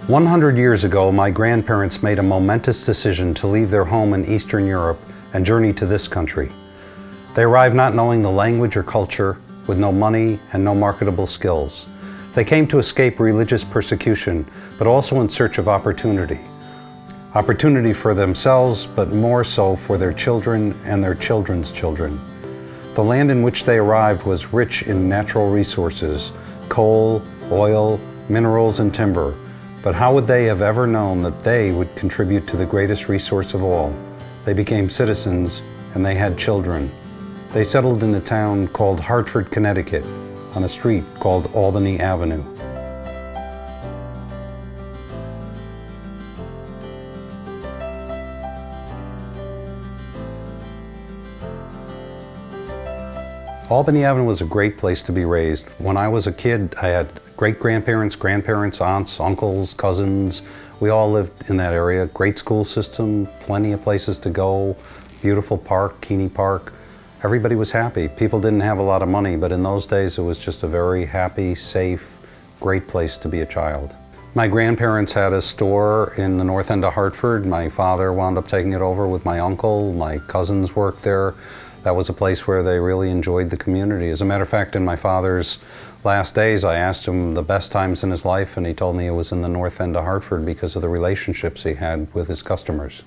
100 years ago, my grandparents made a momentous decision to leave their home in Eastern Europe and journey to this country. They arrived not knowing the language or culture, with no money and no marketable skills. They came to escape religious persecution, but also in search of opportunity. Opportunity for themselves, but more so for their children and their children's children. The land in which they arrived was rich in natural resources, coal, oil, minerals, and timber. But how would they have ever known that they would contribute to the greatest resource of all? They became citizens, and they had children. They settled in a town called Hartford, Connecticut, on a street called Albany Avenue. Albany Avenue was a great place to be raised. When I was a kid, I had great-grandparents, grandparents, aunts, uncles, cousins. We all lived in that area. Great school system, plenty of places to go, beautiful park, Keeney Park. Everybody was happy. People didn't have a lot of money, but in those days it was just a very happy, safe, great place to be a child. My grandparents had a store in the north end of Hartford. My father wound up taking it over with my uncle. My cousins worked there. That was a place where they really enjoyed the community. As a matter of fact, in my father's last days, I asked him the best times in his life, and he told me it was in the north end of Hartford because of the relationships he had with his customers.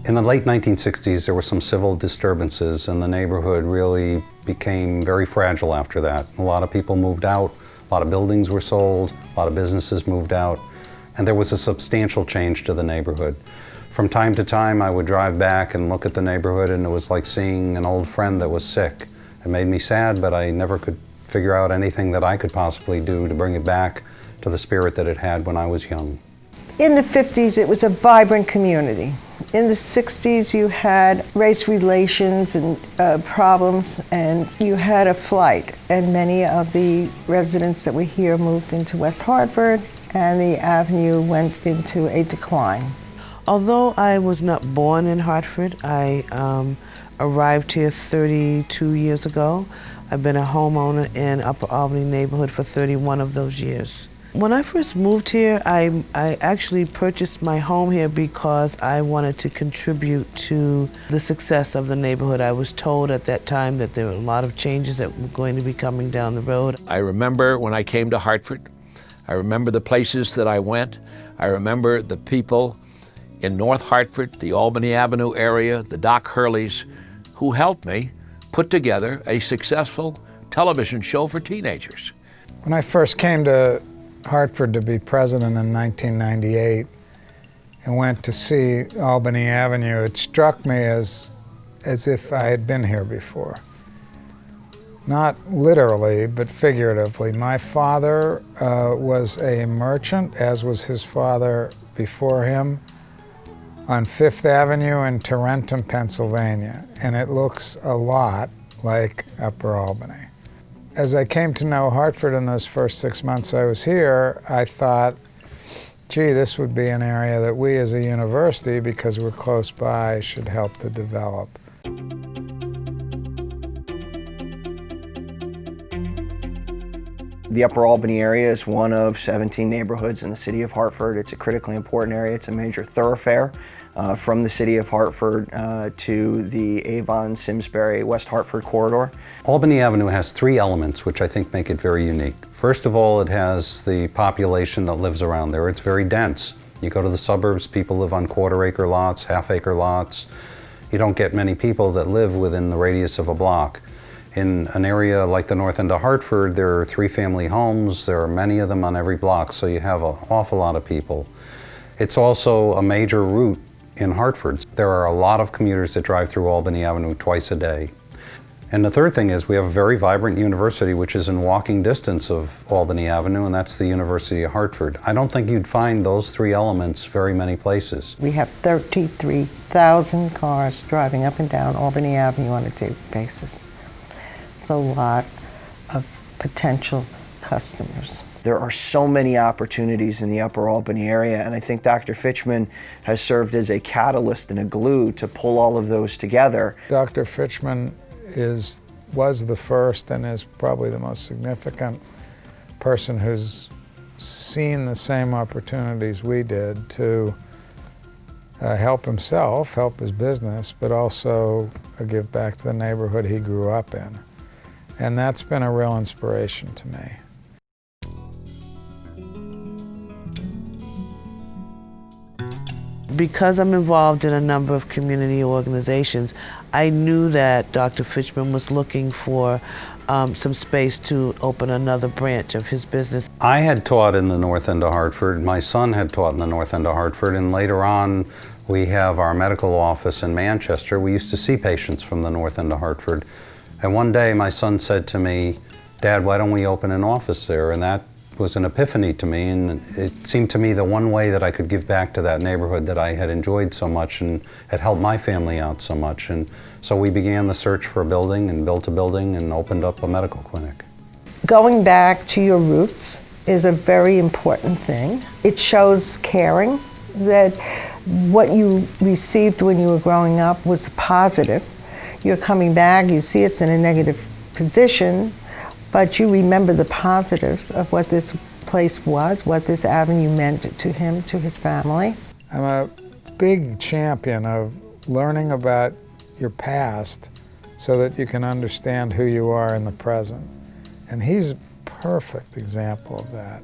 In the late 1960s, there were some civil disturbances, and the neighborhood really became very fragile after that. A lot of people moved out, a lot of buildings were sold, a lot of businesses moved out, and there was a substantial change to the neighborhood. From time to time, I would drive back and look at the neighborhood, and it was like seeing an old friend that was sick. It made me sad, but I never could figure out anything that I could possibly do to bring it back to the spirit that it had when I was young. In the 50s, it was a vibrant community. In the 60s, you had race relations and problems, and you had a flight. And many of the residents that were here moved into West Hartford, and the avenue went into a decline. Although I was not born in Hartford, I arrived here 32 years ago. I've been a homeowner in Upper Albany neighborhood for 31 of those years. When I first moved here, I actually purchased my home here because I wanted to contribute to the success of the neighborhood. I was told at that time that there were a lot of changes that were going to be coming down the road. I remember when I came to Hartford. I remember the places that I went. I remember the people in North Hartford, the Albany Avenue area, the Doc Hurleys, who helped me put together a successful television show for teenagers. When I first came to Hartford to be president in 1998 and went to see Albany Avenue, it struck me as if I had been here before. Not literally, but figuratively. My father was a merchant, as was his father before him, on Fifth Avenue in Tarentum, Pennsylvania, and it looks a lot like Upper Albany. As I came to know Hartford in those first 6 months I was here, I thought, gee, this would be an area that we as a university, because we're close by, should help to develop. The Upper Albany area is one of 17 neighborhoods in the city of Hartford. It's a critically important area. It's a major thoroughfare from the city of Hartford to the Avon, Simsbury, West Hartford corridor. Albany Avenue has three elements which I think make it very unique. First of all, it has the population that lives around there. It's very dense. You go to the suburbs, people live on quarter-acre lots, half-acre lots. You don't get many people that live within the radius of a block. In an area like the north end of Hartford, there are three-family homes. There are many of them on every block, so you have an awful lot of people. It's also a major route in Hartford. There are a lot of commuters that drive through Albany Avenue twice a day. And the third thing is we have a very vibrant university which is in walking distance of Albany Avenue, and that's the University of Hartford. I don't think you'd find those three elements very many places. We have 33,000 cars driving up and down Albany Avenue on a daily basis. It's a lot of potential customers. There are so many opportunities in the Upper Albany area, and I think Dr. Fitchman has served as a catalyst and a glue to pull all of those together. Dr. Fitchman is was the first and is probably the most significant person who's seen the same opportunities we did to help himself, help his business, but also give back to the neighborhood he grew up in. And that's been a real inspiration to me. Because I'm involved in a number of community organizations, I knew that Dr. Fitchman was looking for some space to open another branch of his business. I had taught in the North End of Hartford. My son had taught in the North End of Hartford, and later on we have our medical office in Manchester. We used to see patients from the North End of Hartford. And one day my son said to me, "Dad, why don't we open an office there?" And that was an epiphany to me, and it seemed to me the one way that I could give back to that neighborhood that I had enjoyed so much and had helped my family out so much. And so we began the search for a building and built a building and opened up a medical clinic. Going back to your roots is a very important thing. It shows caring, that what you received when you were growing up was positive. You're coming back, you see it's in a negative position, but you remember the positives of what this place was, what this avenue meant to him, to his family. I'm a big champion of learning about your past so that you can understand who you are in the present. And he's a perfect example of that.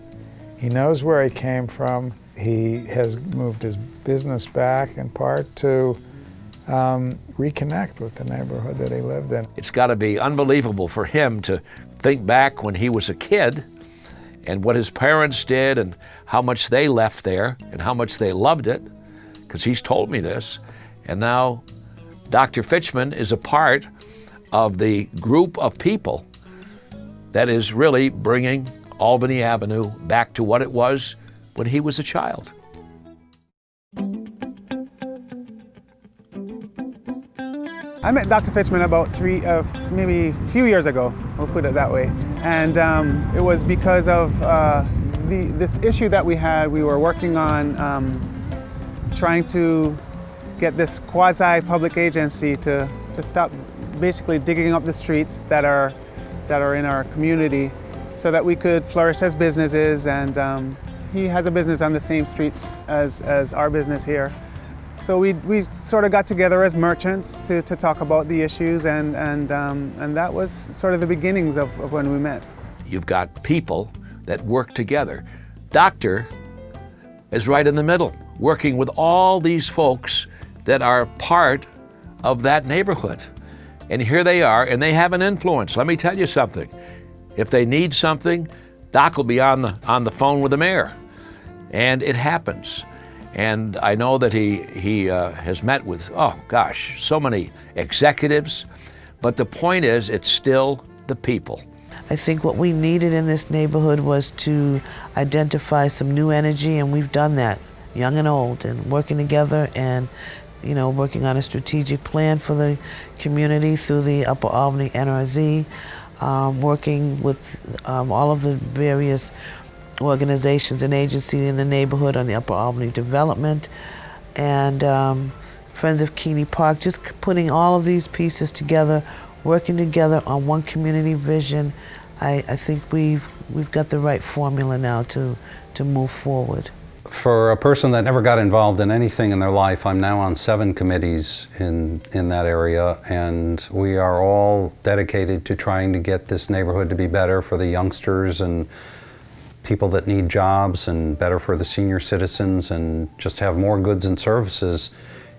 He knows where he came from. He has moved his business back in part to reconnect with the neighborhood that he lived in. It's got to be unbelievable for him to think back when he was a kid and what his parents did and how much they left there and how much they loved it, because he's told me this. And now Dr. Fitchman is a part of the group of people that is really bringing Albany Avenue back to what it was when he was a child. I met Dr. Fitchman about maybe a few years ago, we'll put it that way. And it was because of this issue that we had. We were working on trying to get this quasi-public agency to stop basically digging up the streets that are in our community so that we could flourish as businesses. And he has a business on the same street as our business here. So we sort of got together as merchants to talk about the issues, and that was sort of the beginnings of when we met. You've got people that work together. Doctor is right in the middle, working with all these folks that are part of that neighborhood. And here they are, and they have an influence. Let me tell you something. If they need something, Doc will be on the phone with the mayor, and it happens. And I know that he has met with, oh gosh, so many executives, but the point is, it's still the people. I think what we needed in this neighborhood was to identify some new energy, and we've done that, young and old, and working together and working on a strategic plan for the community through the Upper Albany NRZ, working with all of the various organizations and agencies in the neighborhood on the Upper Albany development, and Friends of Keeney Park, just putting all of these pieces together, working together on one community vision. I think we've got the right formula now to move forward. For a person that never got involved in anything in their life, I'm now on 7 committees in that area, and we are all dedicated to trying to get this neighborhood to be better for the youngsters and people that need jobs, and better for the senior citizens, and just have more goods and services.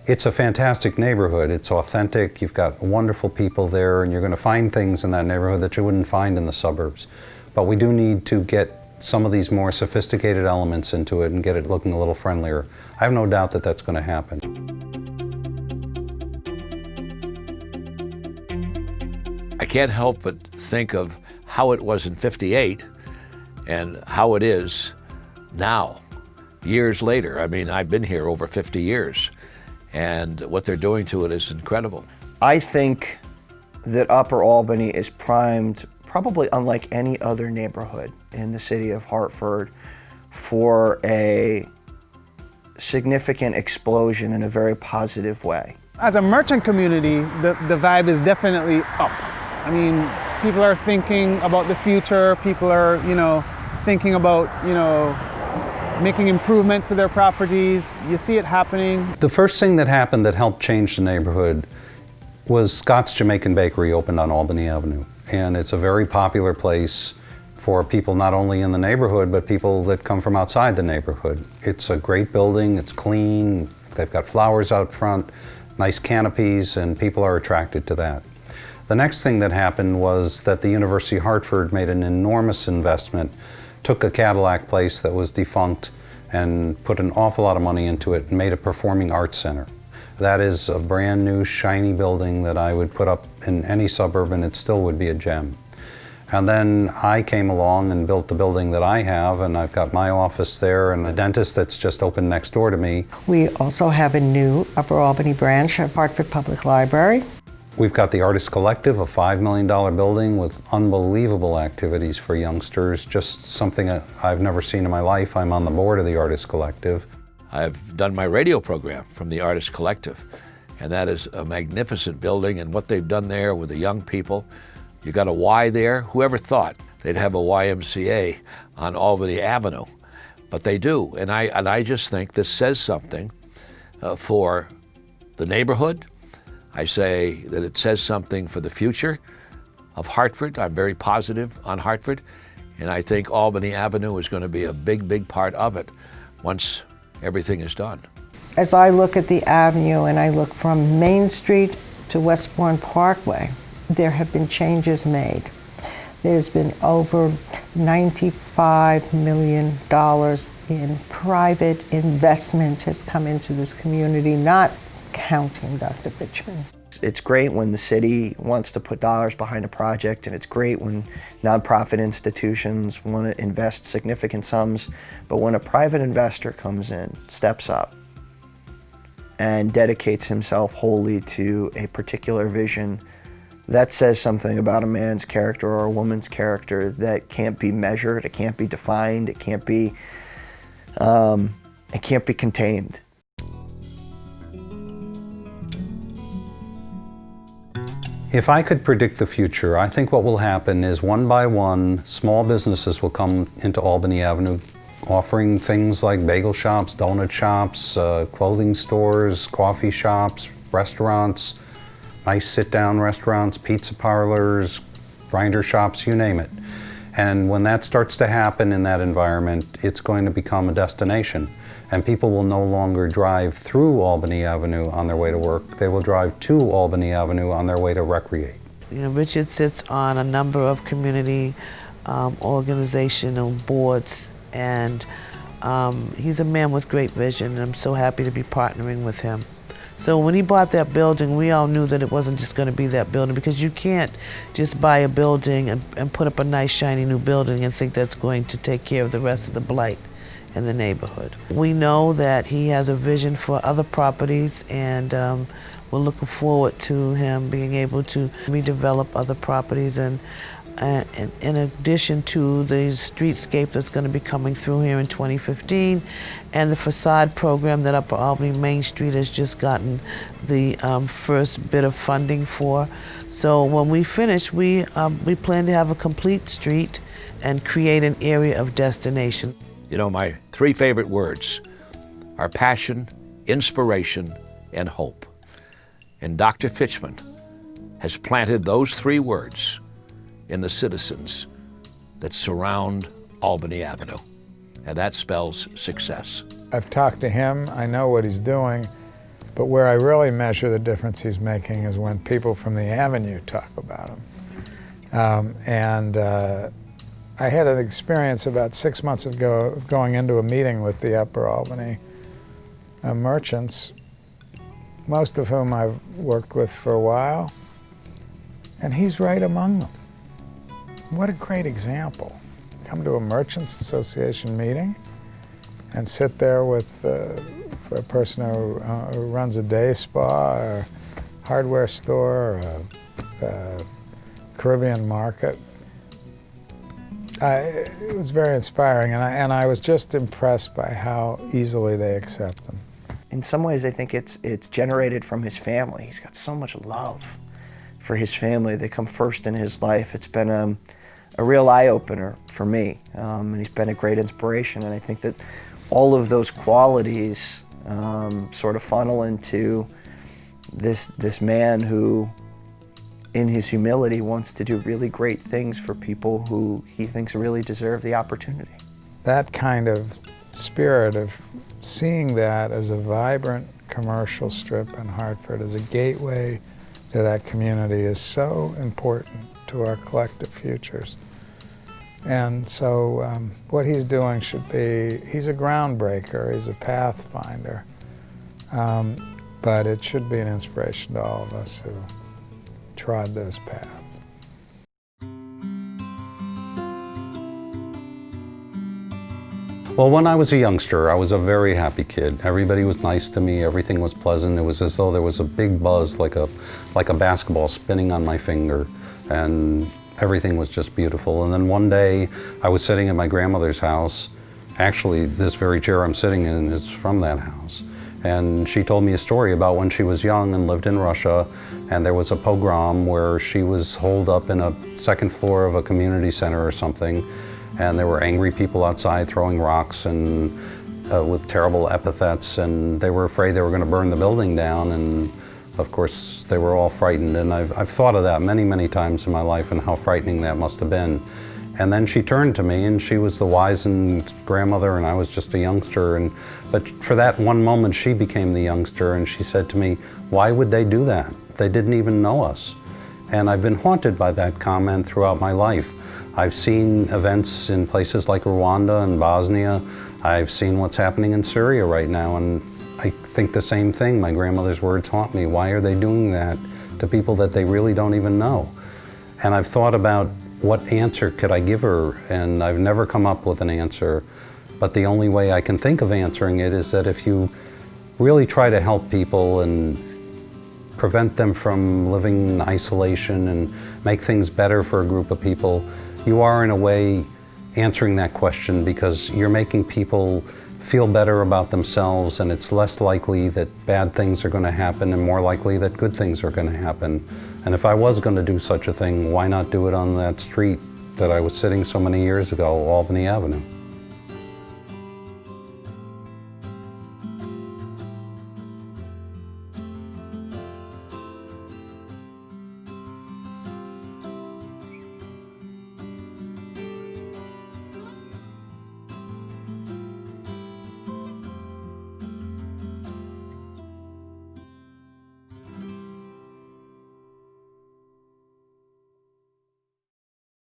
It's a fantastic neighborhood. It's authentic. You've got wonderful people there, and you're going to find things in that neighborhood that you wouldn't find in the suburbs. But we do need to get some of these more sophisticated elements into it and get it looking a little friendlier. I have no doubt that that's going to happen. I can't help but think of how it was in '58 and how it is now, years later. I mean, I've been here over 50 years, and what they're doing to it is incredible. I think that Upper Albany is primed, probably unlike any other neighborhood in the city of Hartford, for a significant explosion in a very positive way. As a merchant community, the vibe is definitely up. I mean, people are thinking about the future. People are, thinking about, making improvements to their properties. You see it happening. The first thing that happened that helped change the neighborhood was Scott's Jamaican Bakery opened on Albany Avenue. And it's a very popular place for people not only in the neighborhood, but people that come from outside the neighborhood. It's a great building, it's clean, they've got flowers out front, nice canopies, and people are attracted to that. The next thing that happened was that the University of Hartford made an enormous investment, took a Cadillac place that was defunct and put an awful lot of money into it and made a performing arts center. That is a brand new shiny building that I would put up in any suburb and it still would be a gem. And then I came along and built the building that I have, and I've got my office there and a dentist that's just opened next door to me. We also have a new Upper Albany branch of Hartford Public Library. We've got the Artist Collective, a $5 million building with unbelievable activities for youngsters, just something that I've never seen in my life. I'm on the board of the Artist Collective. I've done my radio program from the Artist Collective, and that is a magnificent building, and what they've done there with the young people. You got a Y there. Whoever thought they'd have a YMCA on Albany Avenue? But they do, and I just think this says something for the neighborhood. I say that it says something for the future of Hartford. I'm very positive on Hartford, and I think Albany Avenue is going to be a big, big part of it once everything is done. As I look at the avenue and I look from Main Street to Westbourne Parkway, there have been changes made. There's been over $95 million in private investment has come into this community, not counting Dr. Fitchman. It's great when the city wants to put dollars behind a project, and it's great when nonprofit institutions want to invest significant sums, but when a private investor comes in, steps up, and dedicates himself wholly to a particular vision, that says something about a man's character or a woman's character that can't be measured, it can't be defined, it can't be contained. If I could predict the future, I think what will happen is one by one, small businesses will come into Albany Avenue offering things like bagel shops, donut shops, clothing stores, coffee shops, restaurants, nice sit-down restaurants, pizza parlors, grinder shops, you name it. And when that starts to happen in that environment, it's going to become a destination. And people will no longer drive through Albany Avenue on their way to work. They will drive to Albany Avenue on their way to recreate. You know, Richard sits on a number of community organizational boards, and he's a man with great vision, and I'm so happy to be partnering with him. So when he bought that building, we all knew that it wasn't just going to be that building, because you can't just buy a building and put up a nice shiny new building and think that's going to take care of the rest of the blight in the neighborhood. We know that he has a vision for other properties, and we're looking forward to him being able to redevelop other properties, and in addition to the streetscape that's going to be coming through here in 2015, and the facade program that Upper Albany Main Street has just gotten the first bit of funding for. So when we finish, we plan to have a complete street and create an area of destination. You know, my three favorite words are passion, inspiration, and hope. And Dr. Fitchman has planted those three words in the citizens that surround Albany Avenue. And that spells success. I've talked to him, I know what he's doing, but where I really measure the difference he's making is when people from the Avenue talk about him. I had an experience about 6 months ago of going into a meeting with the Upper Albany merchants, most of whom I've worked with for a while, and he's right among them. What a great example. Come to a Merchants Association meeting and sit there with a person who runs a day spa or hardware store or a Caribbean market. It was very inspiring, and I was just impressed by how easily they accept him. In some ways, I think it's generated from his family. He's got so much love for his family. They come first in his life. It's been a real eye-opener for me, and he's been a great inspiration. And I think that all of those qualities sort of funnel into this man who, in his humility, wants to do really great things for people who he thinks really deserve the opportunity. That kind of spirit of seeing that as a vibrant commercial strip in Hartford, as a gateway to that community, is so important to our collective futures. And so what he's doing should be, he's a groundbreaker, he's a pathfinder, but it should be an inspiration to all of us who trod those paths. Well, when I was a youngster, I was a very happy kid. Everybody was nice to me, everything was pleasant. It was as though there was a big buzz, like a basketball spinning on my finger, and everything was just beautiful. And then one day, I was sitting at my grandmother's house. Actually, this very chair I'm sitting in is from that house. And she told me a story about when she was young and lived in Russia, and there was a pogrom where she was holed up in a second floor of a community center or something, and there were angry people outside throwing rocks and with terrible epithets, and they were afraid they were going to burn the building down, and of course they were all frightened. And I've thought of that many, many times in my life and how frightening that must have been. And then she turned to me, and she was the wizened grandmother, and I was just a youngster. But for that one moment, she became the youngster, and she said to me, "Why would they do that? They didn't even know us." And I've been haunted by that comment throughout my life. I've seen events in places like Rwanda and Bosnia. I've seen what's happening in Syria right now, and I think the same thing. My grandmother's words haunt me. Why are they doing that to people that they really don't even know? And I've thought about what answer could I give her, and I've never come up with an answer. But the only way I can think of answering it is that if you really try to help people and prevent them from living in isolation and make things better for a group of people, you are in a way answering that question, because you're making people feel better about themselves, and it's less likely that bad things are going to happen and more likely that good things are going to happen. And if I was going to do such a thing, why not do it on that street that I was sitting so many years ago, Albany Avenue?